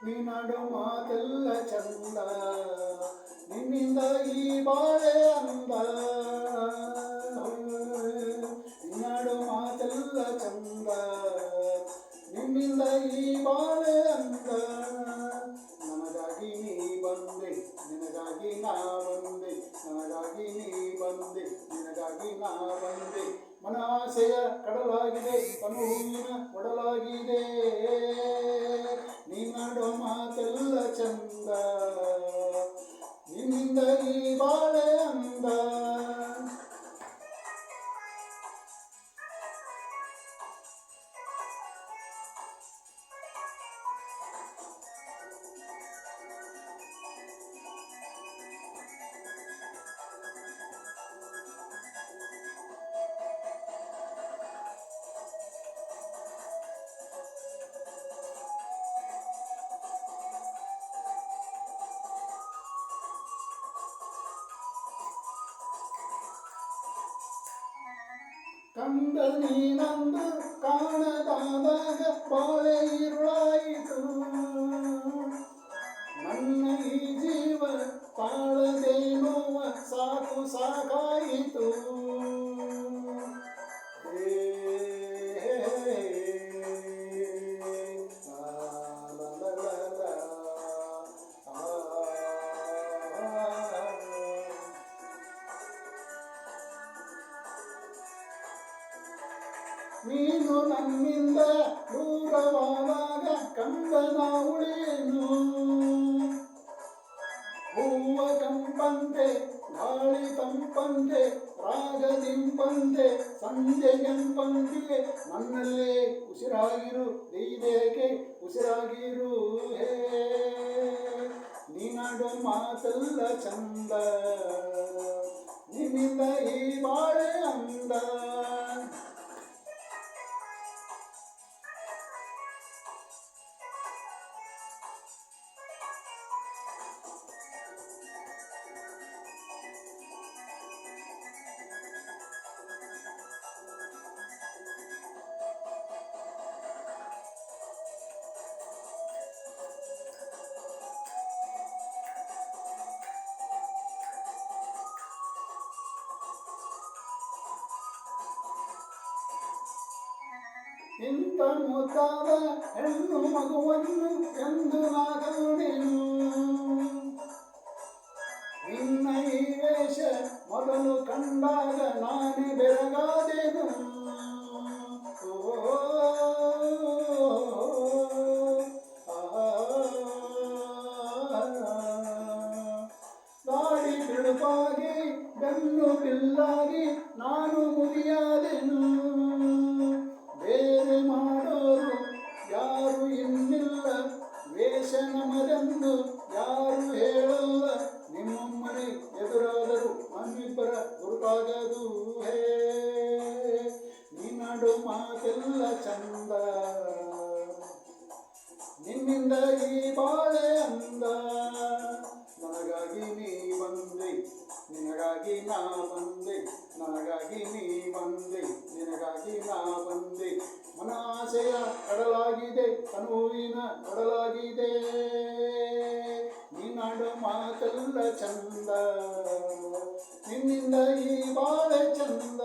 ನೀನಾಡೋ ಮಾತೆಲ್ಲ ಚಂದ, ನಿನ್ನಿಂದ ಈ ಬಾಳೆ ಅಂದ. ನೀನಾಡೋ ಮಾತೆಲ್ಲ ಚಂದ, ನಿನ್ನಿಂದ ಈ ಬಾಳೆ ಅಂದ. ನನಗಾಗಿ ನೀ ಬಂದೆ, ನಿನಗಾಗಿ ನಾ ಬಂದೆ, ನನಗಾಗಿ ನೀ ಬಂದೆ, ನಿನಗಾಗಿ ನಾ ಬಂದೆ. ಮನಾಸೆಯ ಕಡಲಾಗಿದೆ, ತನುವಿನ ಒಡಲಾಗಿದೆ. ನೀನಾಡೋ ಮಾತೆಲ್ಲ ಚಂದ, ನಿನ್ನಿಂದ ಈ ಬಾಳೆ ಅಂದ. ಕಂಡ ನೀನಂದು ಕಾಣದಾದಾಗ ಬಾಳೆ ಇರುಳಾಯಿತು. ನನ್ನ ಈ ಜೀವ ತಾಳದೆ ನೋವ ಸಾಕು ಸಾಕಾಯಿತು. ನೀನು ನನ್ನಿಂದ ದೂರವಾದಾಗ ಕಂದನ ಉಳಿಯೇನು. ಹೂವ ಕಂಪಂತೆ, ಗಾಳಿ ತಂಪಂತೆ, ರಾಗದಿಂಪಂತೆ, ಸಂಜೆ ಕೆಂಪಂತೆ. ನನ್ನಲ್ಲೇ ಉಸಿರಾಗಿರು, ದೈದೇಕೆ ಉಸಿರಾಗಿರು. ಹೇ ನೀನಾಡೋ ಮಾತೆಲ್ಲ ಚಂದ, ನಿನ್ನಿಂದ ಈ ಬಾಳೆ ಅಂದ. ಇಂಥ ಮುದ್ದಾದ ಹೆಣ್ಣು ಮಗುವನ್ನು ಎಂದು ನಾ ಕಂಡೆನು. ನಿನ್ನ ಈ ವೇಷ ಮೊದಲು ಕಂಡಾಗ ನಾನೇ ಬೆರಗಾದೆನು. ಗಾಡಿ ಬಿಡುಪಾಗಿ ಬೆನ್ನು ಬಿಲ್ಲಾಗಿ ನಾನು ಮುರಿಯಾದೆನು. ಬೇರೆ ಮಾಡೋರು ಯಾರು ಇನ್ನಿಲ್ಲ, ವೇಷ ನಮದೆಂದು ಯಾರು ಹೇಳಲ್ಲ. ನಿಮ್ಮಮ್ಮನೆ ಎದುರಾದರೂ ನಮ್ಮಿಬ್ಬರ ಗುರುತಾಗದು. ಹೇ ನೀನಾಡೋ ಮಾತೆಲ್ಲ ಚಂದ, ನಿನ್ನಿಂದ ಈ ಬಾಳೆ ಅಂದ. ನನಗಾಗಿ ನೀ ಬಂದೆ, ನಿನಗಾಗಿ ನಾ ಬಂದೆ, ನನಗಾಗಿ ನೀ ಬಂದೆ, ನಿನಗಾಗಿ ನಾ ಬಂದೆ. ಮನಾಸೆಯ ಕಡಲಾಗಿದೆ, ತನುವಿನ ಒಡಲಾಗಿದೆ. ನೀನಾಡೋ ಮಾತೆಲ್ಲ ಚಂದ, ನಿನ್ನಿಂದ ಈ ಬಾಳೆ ಚಂದ.